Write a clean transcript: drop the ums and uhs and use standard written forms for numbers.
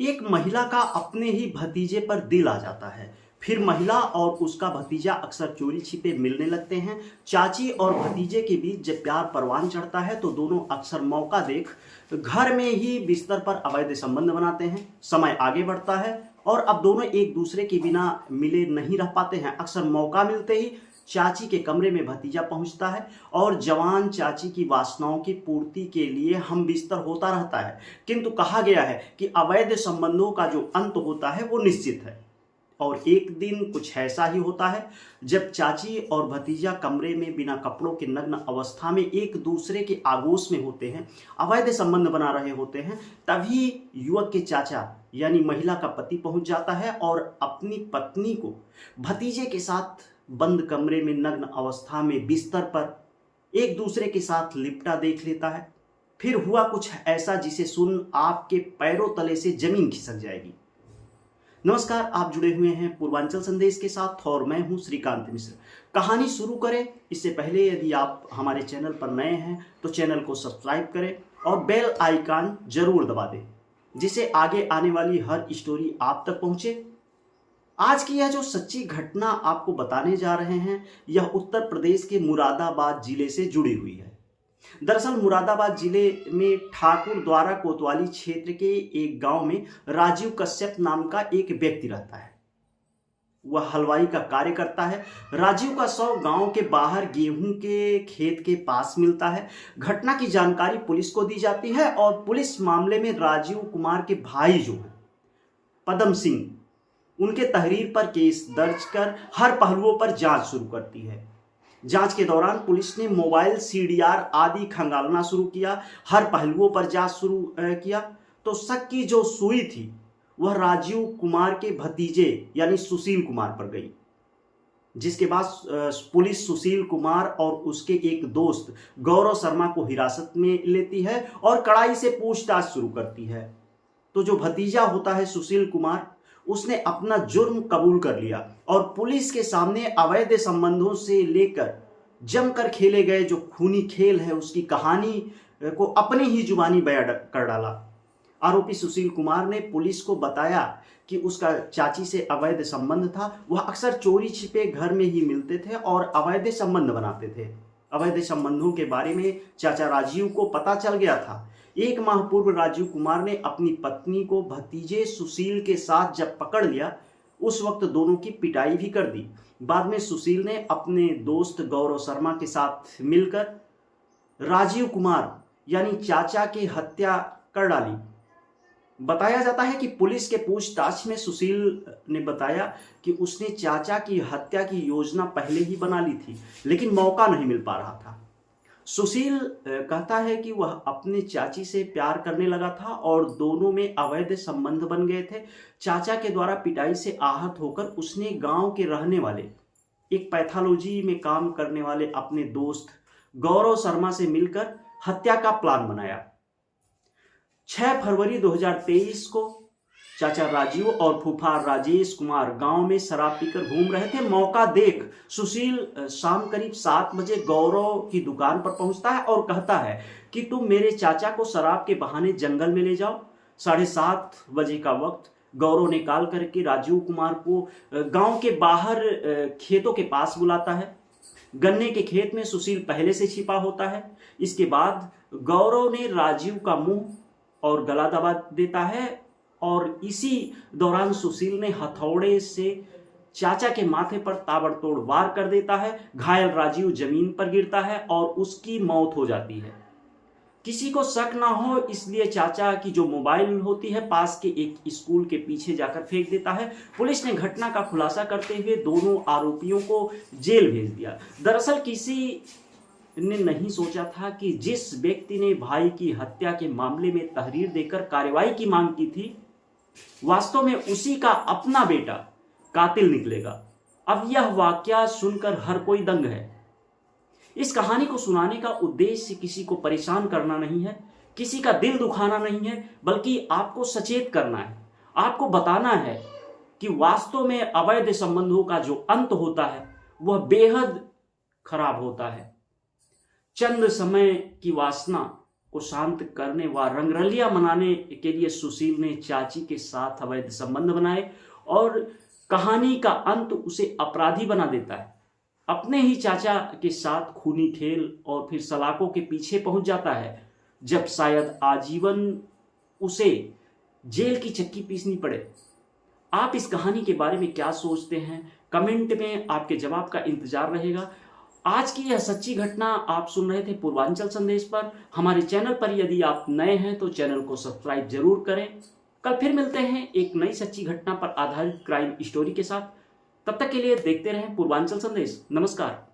एक महिला का अपने ही भतीजे पर दिल आ जाता है। फिर महिला और उसका भतीजा अक्सर चोरी छिपे मिलने लगते हैं। चाची और भतीजे के बीच जब प्यार परवान चढ़ता है तो दोनों अक्सर मौका देख घर में ही बिस्तर पर अवैध संबंध बनाते हैं। समय आगे बढ़ता है और अब दोनों एक दूसरे के बिना मिले नहीं रह पाते हैं। अक्सर मौका मिलते ही चाची के कमरे में भतीजा पहुंचता है और जवान चाची की वासनाओं की पूर्ति के लिए हम बिस्तर होता रहता है। किंतु कहा गया है कि अवैध संबंधों का जो अंत होता है वो निश्चित है। और एक दिन कुछ ऐसा ही होता है जब चाची और भतीजा कमरे में बिना कपड़ों के नग्न अवस्था में एक दूसरे के आगोश में होते हैं, अवैध संबंध बना रहे होते हैं। तभी युवक के चाचा यानी महिला का पति पहुंच जाता है और अपनी पत्नी को भतीजे के साथ बंद कमरे में नग्न अवस्था में बिस्तर पर एक दूसरे के साथ लिपटा देख लेता है। फिर हुआ कुछ ऐसा जिसे सुन आपके पैरों तले से जमीन खिसक जाएगी। नमस्कार, आप जुड़े हुए हैं पूर्वांचल संदेश के साथ और मैं हूं श्रीकांत मिश्र। कहानी शुरू करें इससे पहले यदि आप हमारे चैनल पर नए हैं तो चैनल को सब्सक्राइब करें और बेल आइकन जरूर दबा दें जिससे आगे आने वाली हर स्टोरी आप तक पहुंचे। आज की यह जो सच्ची घटना आपको बताने जा रहे हैं यह उत्तर प्रदेश के मुरादाबाद जिले से जुड़ी हुई है। दरअसल मुरादाबाद जिले में ठाकुर द्वारा कोतवाली क्षेत्र के एक गांव में राजीव कश्यप नाम का एक व्यक्ति रहता है। वह हलवाई का कार्य करता है। राजीव का शव गांव के बाहर गेहूं के खेत के पास मिलता है। घटना की जानकारी पुलिस को दी जाती है और पुलिस मामले में राजीव कुमार के भाई जो है पदम सिंह, उनके तहरीर पर केस दर्ज कर हर पहलुओं पर जांच शुरू करती है। जांच के दौरान पुलिस ने मोबाइल, सीडीआर आदि खंगालना शुरू किया, हर पहलुओं पर जांच शुरू किया तो शक की जो सुई थी वह राजीव कुमार के भतीजे यानी सुशील कुमार पर गई। जिसके बाद पुलिस सुशील कुमार और उसके एक दोस्त गौरव शर्मा को हिरासत में लेती है और कड़ाई से पूछताछ शुरू करती है। तो जो भतीजा होता है सुशील कुमार, उसने अपना जुर्म कबूल कर लिया और पुलिस के सामने अवैध संबंधों से लेकर जमकर खेले गए जो खूनी खेल है उसकी कहानी को अपनी ही जुबानी बयां कर डाला। आरोपी सुशील कुमार ने पुलिस को बताया कि उसका चाची से अवैध संबंध था। वह अक्सर चोरी छिपे घर में ही मिलते थे और अवैध संबंध बनाते थे। अवैध संबंधों के बारे में चाचा राजीव को पता चल गया था। एक माह पूर्व राजीव कुमार ने अपनी पत्नी को भतीजे सुशील के साथ जब पकड़ लिया उस वक्त दोनों की पिटाई भी कर दी। बाद में सुशील ने अपने दोस्त गौरव शर्मा के साथ मिलकर राजीव कुमार यानी चाचा की हत्या कर डाली। बताया जाता है कि पुलिस के पूछताछ में सुशील ने बताया कि उसने चाचा की हत्या की योजना पहले ही बना ली थी लेकिन मौका नहीं मिल पा रहा था। सुशील कहता है कि वह अपने चाची से प्यार करने लगा था और दोनों में अवैध संबंध बन गए थे। चाचा के द्वारा पिटाई से आहत होकर उसने गांव के रहने वाले एक पैथोलॉजी में काम करने वाले अपने दोस्त गौरव शर्मा से मिलकर हत्या का प्लान बनाया। 6 फरवरी 2023 को चाचा राजीव और फूफा राजेश कुमार गांव में शराब पीकर घूम रहे थे। मौका देख सुशील शाम करीब 7 बजे गौरव की दुकान पर पहुंचता है और कहता है कि तुम मेरे चाचा को शराब के बहाने जंगल में ले जाओ। 7:30 बजे का वक्त गौरव ने कॉल करके राजीव कुमार को गांव के बाहर खेतों के पास बुलाता है। गन्ने के खेत में सुशील पहले से छिपा होता है। इसके बाद गौरव ने राजीव का मुंह और गला दबा देता है और इसी दौरान सुशील ने हथौड़े से चाचा के माथे पर ताबड़तोड़ वार कर देता है। घायल राजीव जमीन पर गिरता है और उसकी मौत हो जाती है। किसी को शक ना हो इसलिए चाचा की जो मोबाइल होती है पास के एक स्कूल के पीछे जाकर फेंक देता है। पुलिस ने घटना का खुलासा करते हुए दोनों आरोपियों को जेल भेज दिया। दरअसल किसी ने नहीं सोचा था कि जिस व्यक्ति ने भाई की हत्या के मामले में तहरीर देकर कार्रवाई की मांग की थी वास्तव में उसी का अपना बेटा कातिल निकलेगा। अब यह वाकया सुनकर हर कोई दंग है। इस कहानी को सुनाने का उद्देश्य किसी को परेशान करना नहीं है, किसी का दिल दुखाना नहीं है, बल्कि आपको सचेत करना है। आपको बताना है कि वास्तव में अवैध संबंधों का जो अंत होता है वह बेहद खराब होता है। चंद समय की वासना को शांत करने व रंगरलिया मनाने के लिए सुशील ने चाची के साथ अवैध संबंध बनाए और कहानी का अंत उसे अपराधी बना देता है। अपने ही चाचा के साथ खूनी खेल और फिर सलाखों के पीछे पहुंच जाता है, जब शायद आजीवन उसे जेल की चक्की पीसनी पड़े। आप इस कहानी के बारे में क्या सोचते हैं? कमेंट में आपके जवाब का इंतजार रहेगा। आज की यह सच्ची घटना आप सुन रहे थे पूर्वांचल संदेश पर। हमारे चैनल पर यदि आप नए हैं तो चैनल को सब्सक्राइब जरूर करें। कल फिर मिलते हैं एक नई सच्ची घटना पर आधारित क्राइम स्टोरी के साथ। तब तक के लिए देखते रहें पूर्वांचल संदेश। नमस्कार।